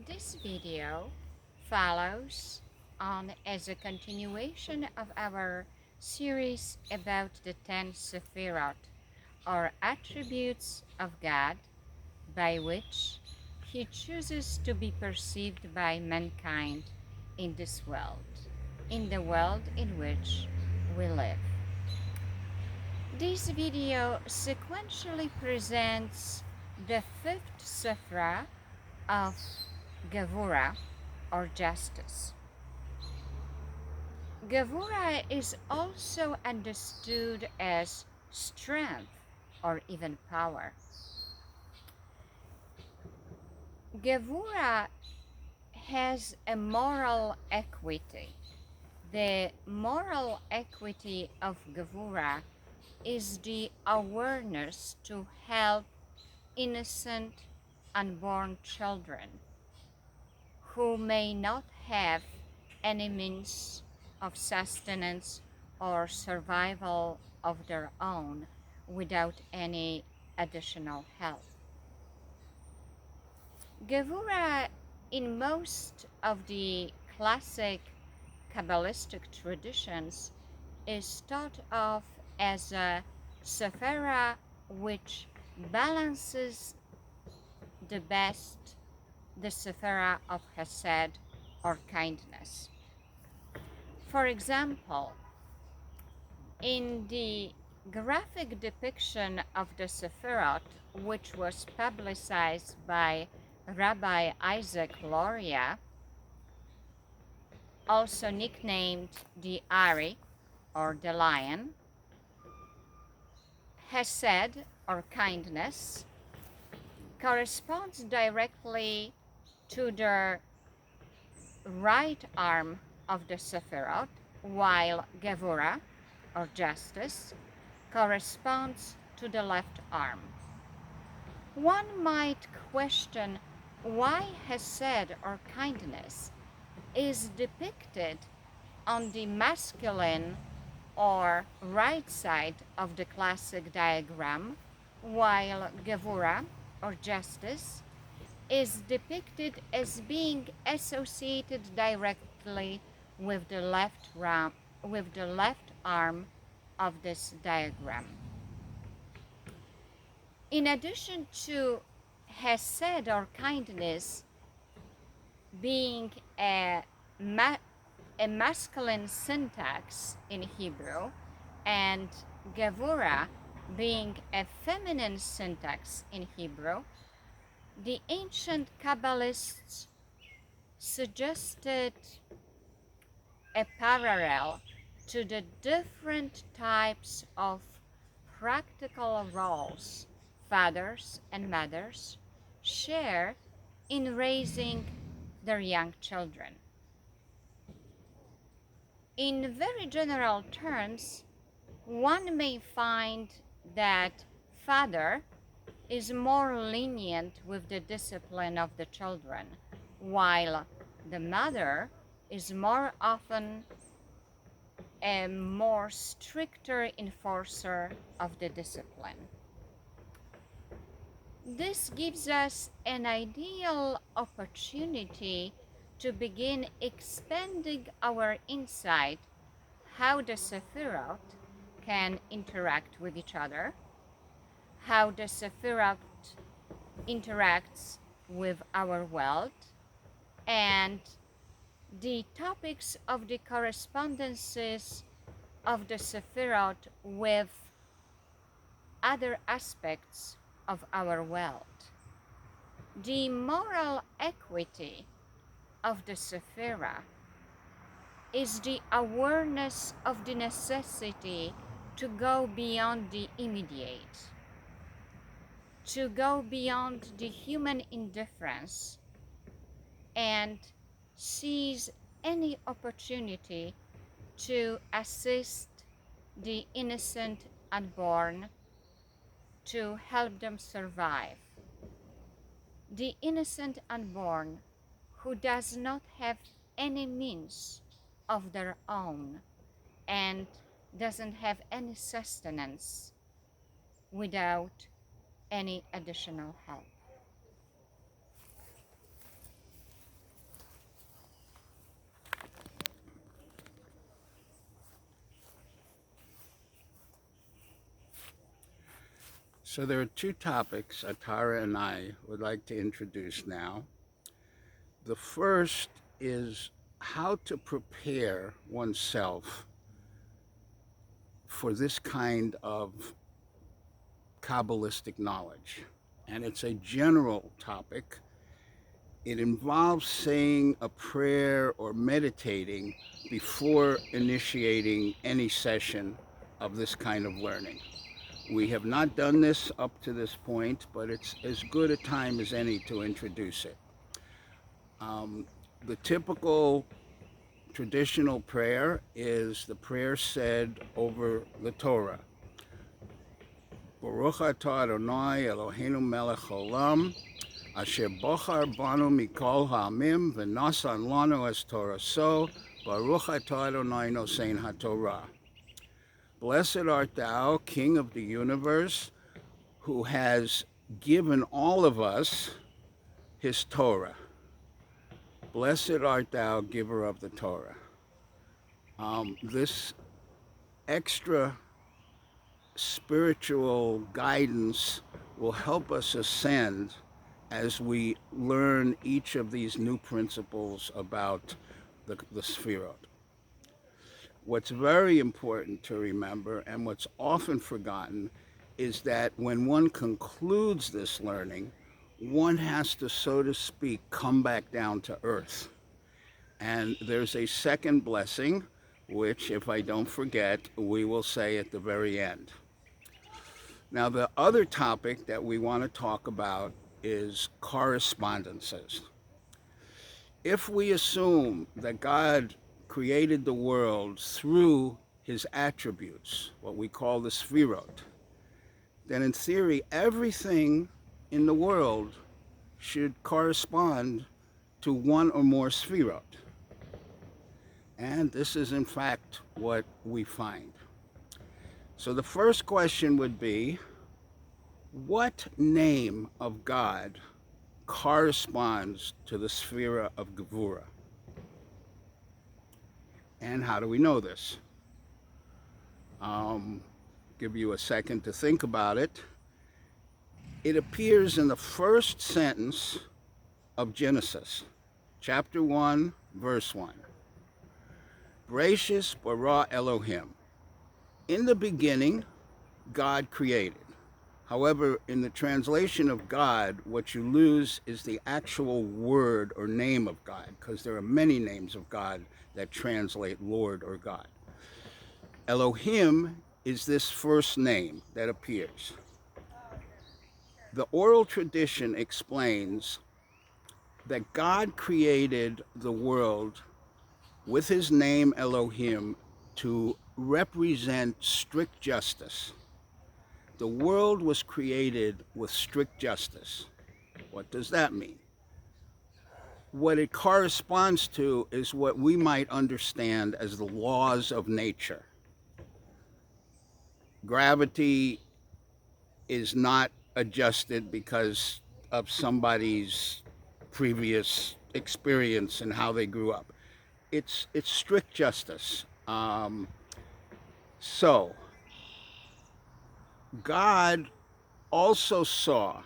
This video follows on as a continuation of our series about the 10 Sefirot, or attributes of God, by which He chooses to be perceived by mankind in this world, in the world in which we live. This video sequentially presents the fifth Sefirah of Gevurah, or justice. Gevurah is also understood as strength or even power. Gevurah has a moral equity. The moral equity of Gevurah is the awareness to help innocent unborn children who may not have any means of sustenance or survival of their own without any additional help. Gevurah, in most of the classic Kabbalistic traditions, is thought of as a Sefirah which balances the best the Sefirah of Chesed, or kindness. For example, in the graphic depiction of the Sefirot, which was publicized by Rabbi Isaac Luria, also nicknamed the Ari, or the lion, Chesed, or kindness, corresponds directly to the right arm of the Sefirot, while Gevurah, or justice, corresponds to the left arm. One might question why Chesed, or kindness, is depicted on the masculine or right side of the classic diagram, while Gevurah, or justice, is depicted as being associated directly with the left arm of this diagram. In addition to Chesed, or kindness, being a masculine syntax in Hebrew, and Gevurah being a feminine syntax in Hebrew, the ancient Kabbalists suggested a parallel to the different types of practical roles fathers and mothers share in raising their young children. In very general terms, one may find that father is more lenient with the discipline of the children, while the mother is more often a more stricter enforcer of the discipline. This gives us an ideal opportunity to begin expanding our insight how the Sefirot can interact with each other, how the Sefirot interacts with our world, and the topics of the correspondences of the Sefirot with other aspects of our world. The moral equity of the Sefirah is the awareness of the necessity to go beyond the immediate, to go beyond the human indifference, and seize any opportunity to assist the innocent unborn, to help them survive. The innocent unborn who does not have any means of their own and doesn't have any sustenance without any additional help. So there are two topics Atara and I would like to introduce now. The first is how to prepare oneself for this kind of Kabbalistic knowledge. And it's a general topic. It involves saying a prayer or meditating before initiating any session of this kind of learning. We have not done this up to this point, but it's as good a time as any to introduce it. The typical traditional prayer is the prayer said over the Torah. Baruch atah Adonai Eloheinu melech Olam, asher bochar banu mikol ha'amim v'nasan lanu es Toraso, Baruch atah Adonai nosein haTorah. Blessed art thou, King of the universe, who has given all of us his Torah. Blessed art thou, giver of the Torah. This extra spiritual guidance will help us ascend as we learn each of these new principles about the Sefirot. What's very important to remember, and what's often forgotten, is that when one concludes this learning, one has to, so to speak, come back down to earth. And there's a second blessing, which, if I don't forget, we will say at the very end. Now, the other topic that we want to talk about is correspondences. If we assume that God created the world through his attributes, what we call the Sefirot, then in theory, everything in the world should correspond to one or more Sefirot. And this is in fact what we find. So the first question would be, what name of God corresponds to the Sefirah of Gevurah? And how do we know this? Give you a second to think about it. It appears in the first sentence of Genesis, chapter 1, verse 1. Bereshis bara Elohim. In the beginning, God created. However, in the translation of God, what you lose is the actual word or name of God, because there are many names of God that translate Lord or God. Elohim is this first name that appears. The oral tradition explains that God created the world with his name Elohim to represent strict justice. The world was created with strict justice. What does that mean? What it corresponds to is what we might understand as the laws of nature. Gravity is not adjusted because of somebody's previous experience and how they grew up. It's strict justice. So God also saw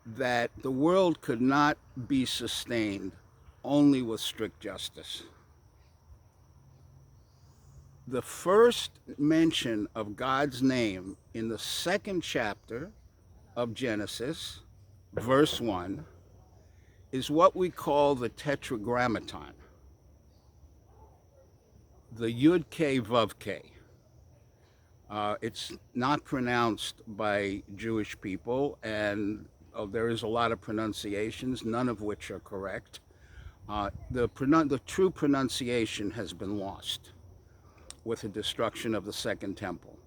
that the world could not be sustained only with strict justice. The first mention of God's name in the second chapter of Genesis, verse 1, is what we call the Tetragrammaton, the Yud K Vav K. It's not pronounced by Jewish people, and there is a lot of pronunciations, none of which are correct. The true pronunciation has been lost with the destruction of the Second Temple.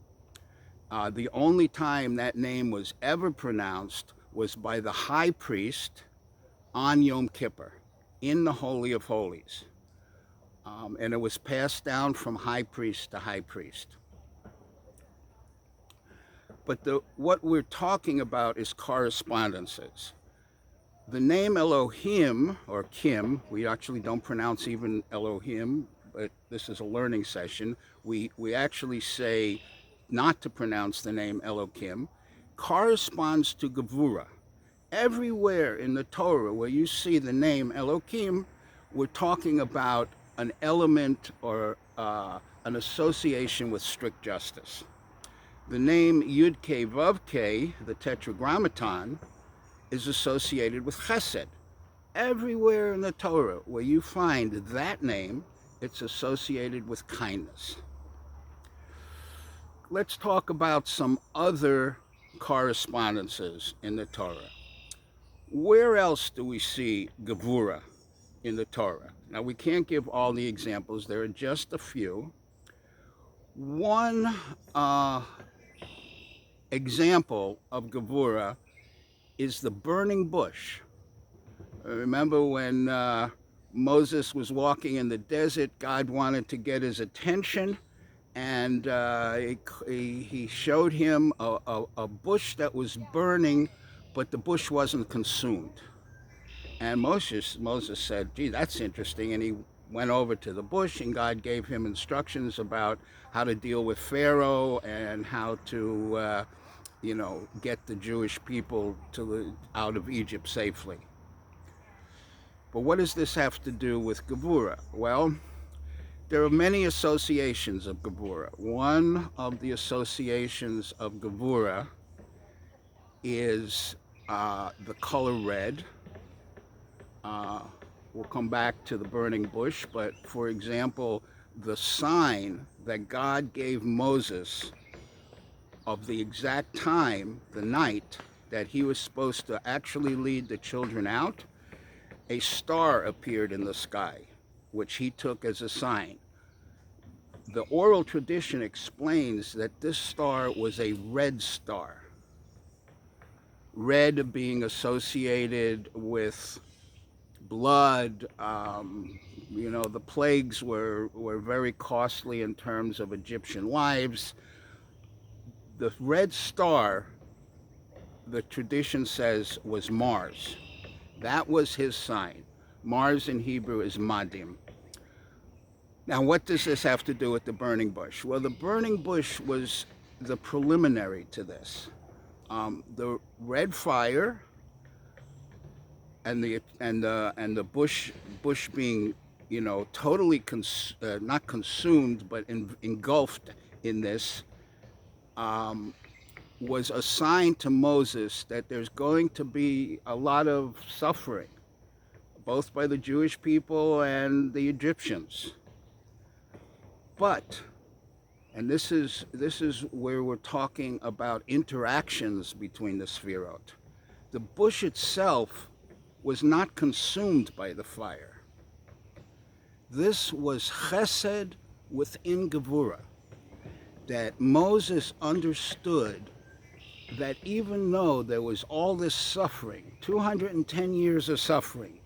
The only time that name was ever pronounced was by the high priest on Yom Kippur, in the Holy of Holies. And it was passed down from high priest to high priest. But what we're talking about is correspondences. The name Elohim, or Kim, we actually don't pronounce even Elohim, but this is a learning session. We actually say not to pronounce the name Elohim, corresponds to Gevurah. Everywhere in the Torah where you see the name Elohim, we're talking about an element or an association with strict justice. The name Yud-Kei Vav-Kei, the Tetragrammaton, is associated with Chesed. Everywhere in the Torah where you find that name, it's associated with kindness. Let's talk about some other correspondences in the Torah. Where else do we see Gevurah in the Torah? Now, we can't give all the examples. There are just a few. One example of Gevurah is the burning bush. Remember when Moses was walking in the desert, God wanted to get his attention, and he showed him a bush that was burning, but the bush wasn't consumed. And Moses said, gee, that's interesting. And he went over to the bush, and God gave him instructions about how to deal with Pharaoh and how to, get the Jewish people out of Egypt safely. But what does this have to do with Gevurah? Well, there are many associations of Gevurah. One of the associations of Gevurah is the color red. We'll come back to the burning bush, but for example, the sign that God gave Moses of the exact time, the night, that he was supposed to actually lead the children out, a star appeared in the sky, which he took as a sign. The oral tradition explains that this star was a red star. Red being associated with blood. The plagues were very costly in terms of Egyptian lives. The red star, the tradition says, was Mars. That was his sign. Mars in Hebrew is Madim. Now, what does this have to do with the burning bush? Well, the burning bush was the preliminary to this. The red fire and the bush being, totally not consumed but engulfed in this, was a sign to Moses that there's going to be a lot of suffering, both by the Jewish people and the Egyptians. But, and this is where we're talking about interactions between the Sefirot, the bush itself was not consumed by the fire. This was Chesed within Gevurah, that Moses understood that even though there was all this suffering, 210 years of suffering,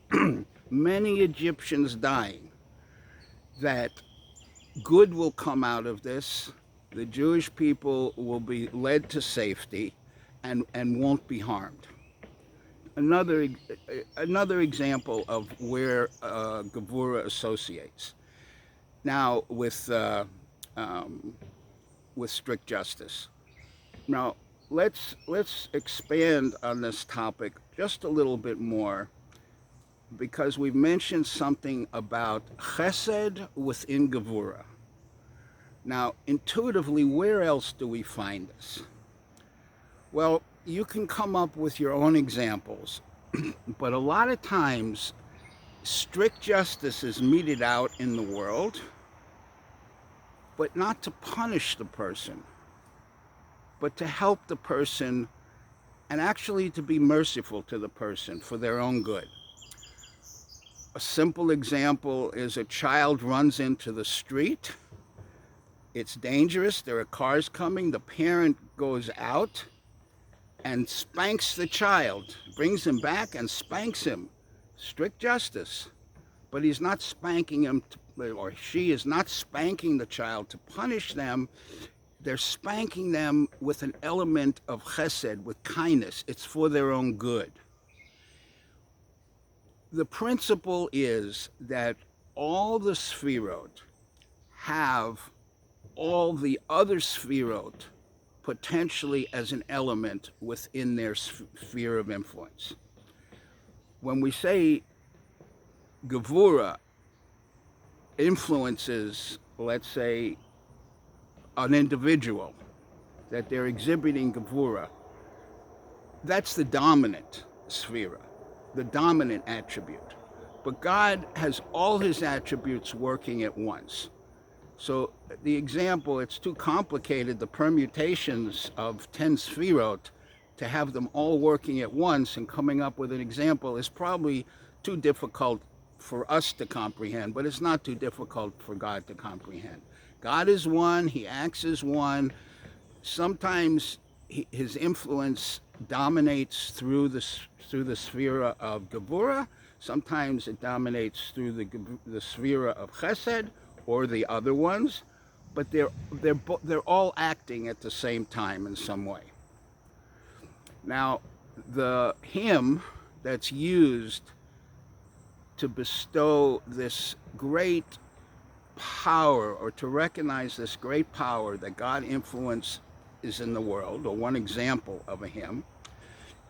many Egyptians dying, that good will come out of this. The Jewish people will be led to safety and won't be harmed. Another example of where Gevurah associates. Now with strict justice. Now let's expand on this topic just a little bit more, because we've mentioned something about Chesed within Gevurah. Now, intuitively, where else do we find this? Well, you can come up with your own examples, but a lot of times, strict justice is meted out in the world, but not to punish the person, but to help the person and actually to be merciful to the person for their own good. A simple example is a child runs into the street. It's dangerous. There are cars coming. The parent goes out and spanks the child, brings him back and spanks him. Strict justice. But he's not spanking him, or she is not spanking the child to punish them. They're spanking them with an element of chesed, with kindness. It's for their own good. The principle is that all the Sefirot have all the other Sefirot potentially as an element within their sphere of influence. When we say Gevurah influences, let's say, an individual, that they're exhibiting Gevurah, that's the dominant Sefirah, the dominant attribute. But God has all his attributes working at once. So the example, it's too complicated, the permutations of 10 Sefirot, to have them all working at once and coming up with an example is probably too difficult for us to comprehend, but it's not too difficult for God to comprehend. God is one, he acts as one. Sometimes his influence dominates through the Sefirah of Gevurah. Sometimes it dominates through the Sefirah of Chesed or the other ones, but they're all acting at the same time in some way. Now, the hymn that's used to bestow this great power, or to recognize this great power that God influence is in the world, or one example of a hymn,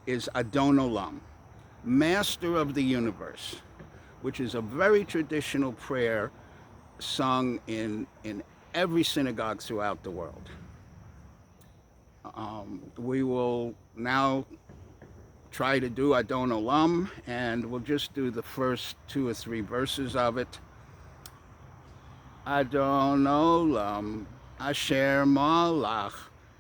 is Adon Olam, Master of the Universe, which is a very traditional prayer sung in every synagogue throughout the world. We will now try to do Adon Olam, and we'll just do the first 2 or 3 verses of it. Adon Olam, Asher Malach,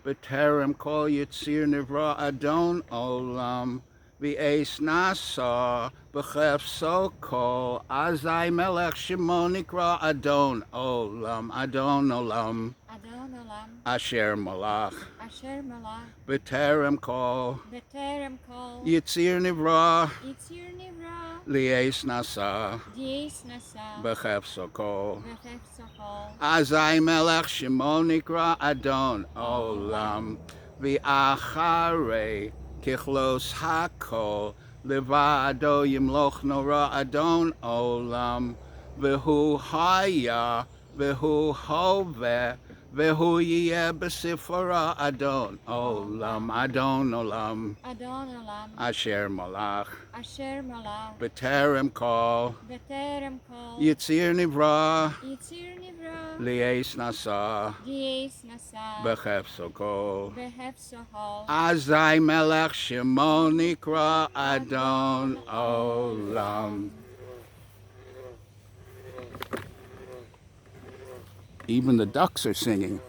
B'terem Kol Yitzir Nivra, Adon Olam, V'eis Nasa, B'chefso Kol, Azai Melech Shemo Nikra, Adon Olam, Adon Olam, Adon Olam, Asher Malach, Asher Malach, B'terem Kol, B'terem Kol, Yitzir Nivra, Yitzir Nivra, Li'eis Nasa, Dies Nasa, B'chefso Kol, B'chefso Kol, Azai Melech Shemo Nikra, Adon Olam, V'acharei Kichlos Hakol, Levado Yimloch Nora, Adon Olam, V'hu Haya, V'hu Hoveh, V'hu Yeh B'Sefirah, Adon Olam, Adon Olam, Adon Olam, Asher Malach, Asher Malach, B'terem Kol, B'terem Kol, Yitzir Nivra, Yitzir Nivra, Li'eis Nasa, Dies Nasa, B'chefso Kol, B'chefso Kol, Azai Melech Shemo Nikra, Adon Olam. Even the ducks are singing.